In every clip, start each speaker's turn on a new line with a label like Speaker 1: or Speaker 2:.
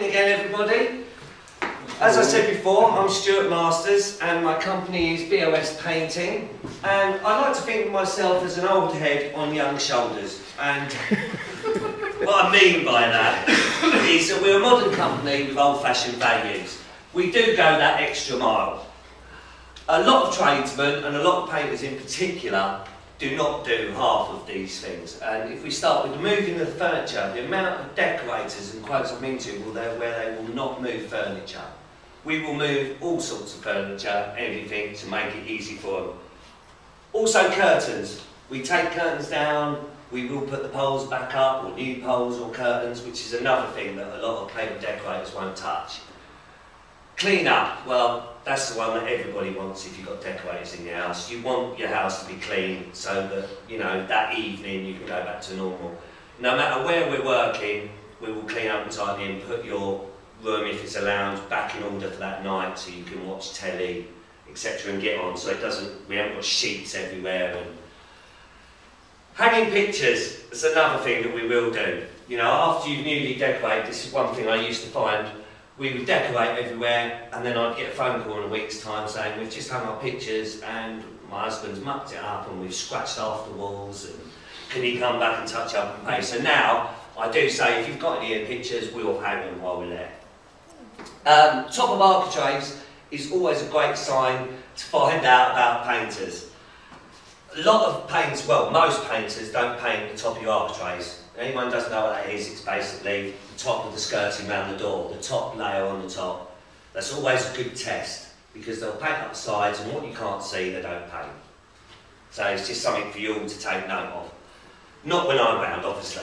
Speaker 1: Morning again, everybody. As I said before, I'm Stuart Masters and my company is BOS Painting, and I like to think of myself as an old head on young shoulders. And what I mean by that is that we're a modern company with old-fashioned values. We do go that extra mile. A lot of tradesmen and a lot of painters in particular do not do half of these things. And if we start with the moving of the furniture, the amount of decorators and quotes I'm into where they will not move furniture. We will move all sorts of furniture, everything, to make it easy for them. Also curtains. We take curtains down, we will put the poles back up, or new poles or curtains, which is another thing that a lot of paper decorators won't touch. Clean up, well, that's the one that everybody wants if you've got decorators in your house. You want your house to be clean so that, you know, that evening you can go back to normal. No matter where we're working, we will clean up and tidy and put your room, if it's a lounge, back in order for that night so you can watch telly, etc. and get on, so it doesn't, we haven't got sheets everywhere. And hanging pictures is another thing that we will do. You know, after you've newly decorated, this is one thing I used to find, we would decorate everywhere and then I'd get a phone call in a week's time saying we've just hung our pictures and my husband's mucked it up and we've scratched off the walls and can you come back and touch up and pay? So now I do say if you've got any pictures, we'll hang them while we're there. Top of architraves is always a great sign to find out about painters. A lot of painters, well, most painters don't paint the top of your architraves. Anyone doesn't know what that is, it's basically the top of the skirting around the door, the top layer on the top. That's always a good test because they'll paint up the sides and what you can't see they don't paint. So it's just something for you all to take note of. Not when I'm around, obviously.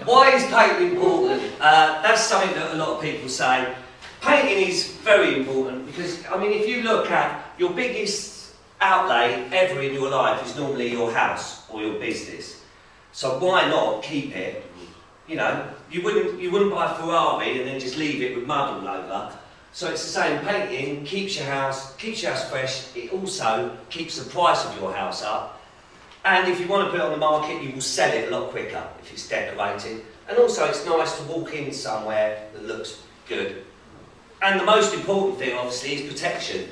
Speaker 1: Why is painting important? That's something that a lot of people say. Painting is very important because, I mean, if you look at your biggest outlay ever in your life is normally your house or your business. So why not keep it? You know, you wouldn't buy a Ferrari and then just leave it with mud all over. So it's the same. Painting keeps your house fresh. It also keeps the price of your house up. And if you want to put it on the market, you will sell it a lot quicker if it's decorated. And also it's nice to walk in somewhere that looks good. And the most important thing, obviously, is protection.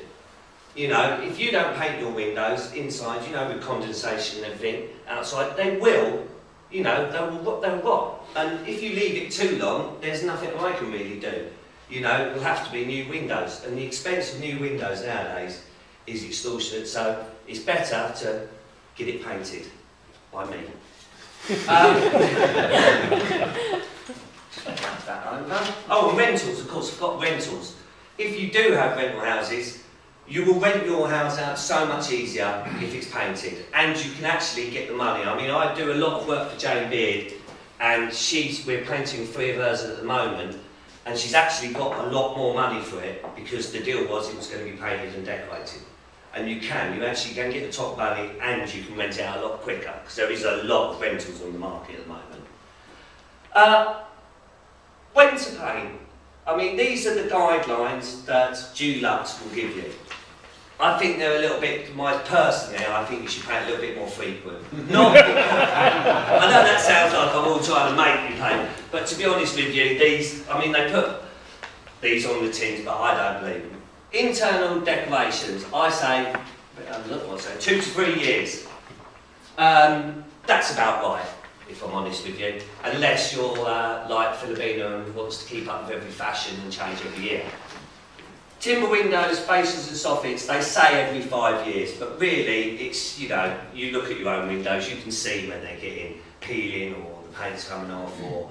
Speaker 1: You know, if you don't paint your windows inside, you know, with condensation and everything outside, they will, you know, they'll rot. And if you leave it too long, there's nothing I can really do. You know, it'll have to be new windows. And the expense of new windows nowadays is extortionate, so it's better to get it painted by me. That over. Oh, and rentals, of course, I've got rentals. If you do have rental houses, you will rent your house out so much easier if it's painted, and you can actually get the money. I mean, I do a lot of work for Jane Beard, and we're painting 3 of hers at the moment, and she's actually got a lot more money for it because the deal was it was going to be painted and decorated. And you actually can get the top money and you can rent it out a lot quicker because there is a lot of rentals on the market at the moment. When to paint? I mean, these are the guidelines that Dulux will give you. I think they're a little bit, personally, I think you should paint a little bit more frequent. Not, I know that sounds like I'm all trying to make you paint, but to be honest with you, these, I mean, they put these on the tins, but I don't believe them. Internal decorations, I say, 2 to 3 years. That's about right, if I'm honest with you, unless you're like Filipino and wants to keep up with every fashion and change every year. Timber windows, fascias and soffits, they say every 5 years, but really it's, you know, you look at your own windows, you can see when they're getting peeling or the paint's coming off, or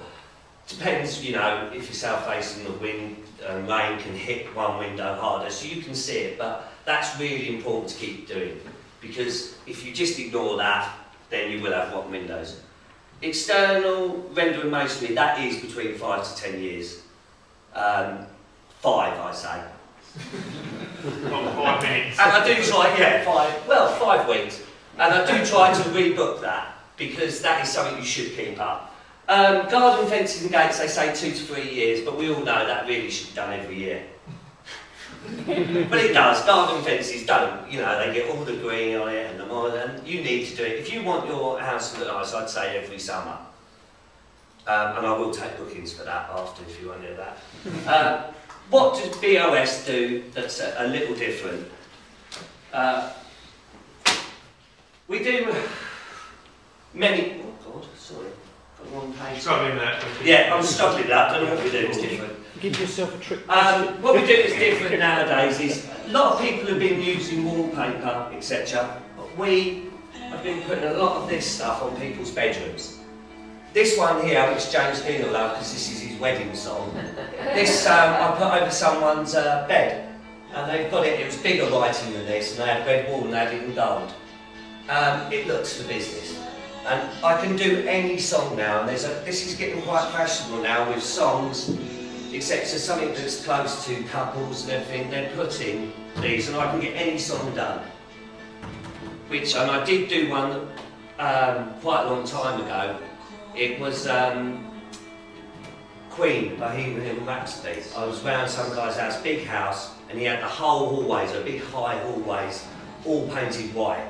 Speaker 1: depends, you know, if you're south-facing, the wind and rain can hit one window harder, so you can see it, but that's really important to keep doing, because if you just ignore that, then you will have rotten windows. External rendering masonry, that is between 5 to 10 years. 5, I say.
Speaker 2: Not 5 minutes.
Speaker 1: And I do try, yeah, 5 weeks. And I do try to rebook that, because that is something you should keep up. Garden fences and gates, they say 2 to 3 years, but we all know that really should be done every year. But it does. Garden fences don't. You know, they get all the green on it and the modern. You need to do it. If you want your house to look nice, I'd say every summer. and I will take bookings for that after if you want to hear that. What does BOS do that's a little different? We do many... Oh God, sorry. Got the wrong page.
Speaker 2: Struggling with that.
Speaker 1: Yeah, I'm struggling with that. I don't know what we do, it's different.
Speaker 3: Give yourself a trick.
Speaker 1: What we do is different nowadays is a lot of people have been using wallpaper, etc. But we have been putting a lot of this stuff on people's bedrooms. This one here, which James Dean will love because this is his wedding song, this I put over someone's bed. And they've got it, it was bigger writing than this, and they had red wool and they had it in gold. It looks for business. And I can do any song now, and this is getting quite fashionable now with songs, except for something that's close to couples and everything, they're putting these, and I can get any song done. And I did do one quite a long time ago. It was Queen, Bohemian Rhapsody. I was round some guy's house, big house, and he had the whole hallways, a big high hallways, all painted white.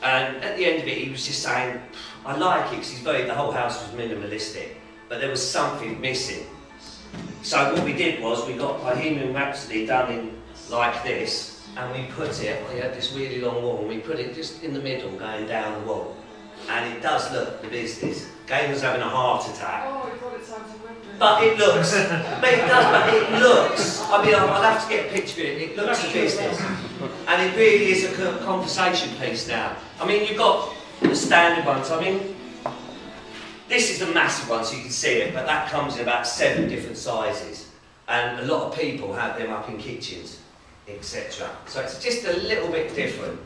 Speaker 1: And at the end of it, he was just saying, I like it because the whole house was minimalistic, but there was something missing. So what we did was we got Bohemian Rhapsody done in like this, and we put it, we had this really long wall, and we put it just in the middle going down the wall. And it does look the business. Gay was having a heart attack.
Speaker 4: Oh, you got it sounds horrendous.
Speaker 1: But it looks, but it does, but it looks, I mean, I'll have to get a picture of it, it looks the business. And it really is a conversation piece now. I mean, you've got the standard ones, I mean, this is the massive one so you can see it, but that comes in about 7 different sizes. And a lot of people have them up in kitchens, etc. So it's just a little bit different.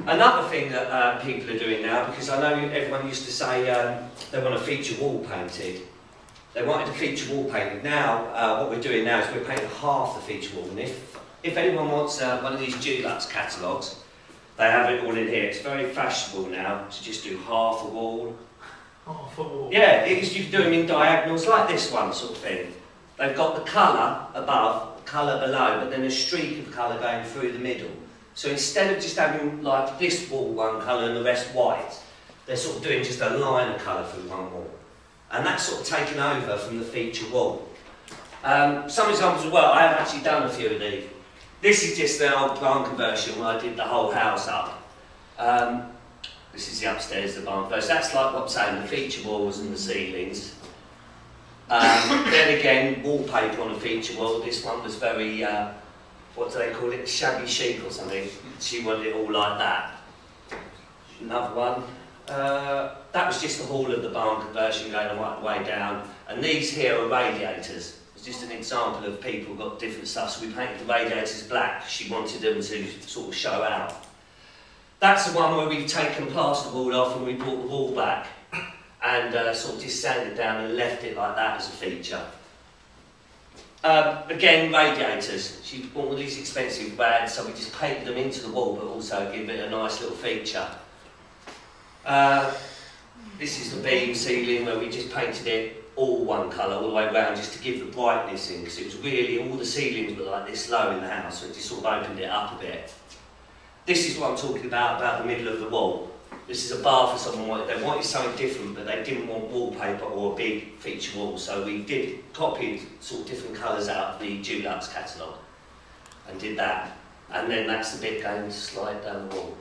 Speaker 1: Another thing that people are doing now, because I know everyone used to say they want a feature wall painted. They wanted a feature wall painted. Now, what we're doing now is we're painting half the feature wall. And if anyone wants one of these Dulux catalogues, they have it all in here. It's very fashionable now to just do half a wall.
Speaker 2: Half a wall?
Speaker 1: Yeah, you can do them in diagonals like this one sort of thing. They've got the colour above, colour below, but then a streak of colour going through the middle. So instead of just having like this wall one colour and the rest white, they're sort of doing just a line of colour through one wall. And that's sort of taken over from the feature wall. Some examples as well, I have actually done a few of these. This is just the old barn conversion where I did the whole house up. This is the upstairs, the barn conversion. That's like what I'm saying, the feature walls and the ceilings. Then again, wallpaper on a feature wall. This one was very, what do they call it, shabby chic or something. She wanted it all like that. Another one. That was just the hall of the barn conversion going right the way down. And these here are radiators. It's just an example of people got different stuff. So we painted the radiators black. She wanted them to sort of show out. That's the one where we've taken plasterboard off and we brought the wall back. And sort of just sanded down and left it like that as a feature. Again, radiators. She bought all these expensive brands, so we just painted them into the wall, but also give it a nice little feature. This is the beam ceiling where we just painted it all one colour all the way around just to give the brightness in, because it was really, all the ceilings were like this low in the house, so it just sort of opened it up a bit. This is what I'm talking about the middle of the wall. This is a bar for someone, they wanted something different, but they didn't want wallpaper or a big feature wall, so we copied sort of different colours out of the Dulux catalogue and did that. And then that's the bit going to slide down the wall.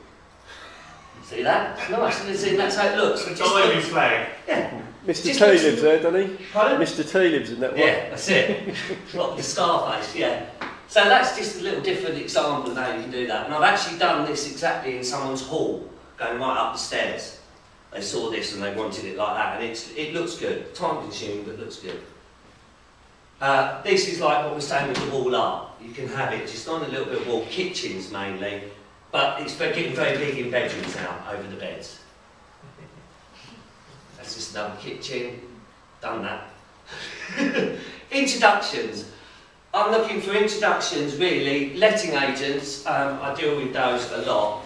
Speaker 1: See that? It's nice, and that's how it looks.
Speaker 2: It's all over his flag.
Speaker 1: Yeah.
Speaker 3: Mr. T lives there, doesn't he?
Speaker 1: Pardon?
Speaker 3: Mr. T lives in that one.
Speaker 1: Yeah, that's it. Like the Scarface, yeah. So that's just a little different example of how you can do that. And I've actually done this exactly in someone's hall, going right up the stairs. They saw this and they wanted it like that, and it looks good. Time consuming, but looks good. This is like what we're saying with the wall art. You can have it just on a little bit of wall, kitchens mainly, but it's getting very big in bedrooms now, over the beds. That's just another kitchen, done that. Introductions. I'm looking for introductions really, letting agents, I deal with those a lot,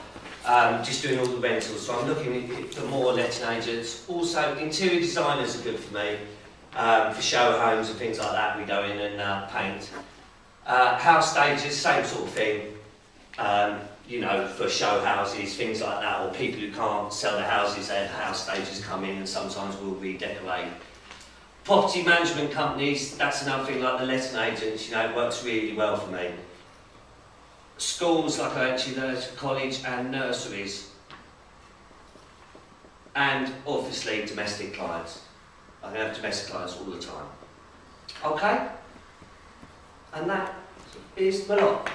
Speaker 1: just doing all the rentals, so I'm looking for more letting agents. Also, interior designers are good for me, for show homes and things like that, we go in and paint. House stages, same sort of thing. you know, for show houses, things like that, or people who can't sell their houses, their house stages come in and sometimes we'll redecorate. Property management companies, that's another thing, like the letting agents, you know, it works really well for me. Schools, like I mentioned, college and nurseries. And obviously domestic clients. I can have domestic clients all the time. Okay? And that is the lot.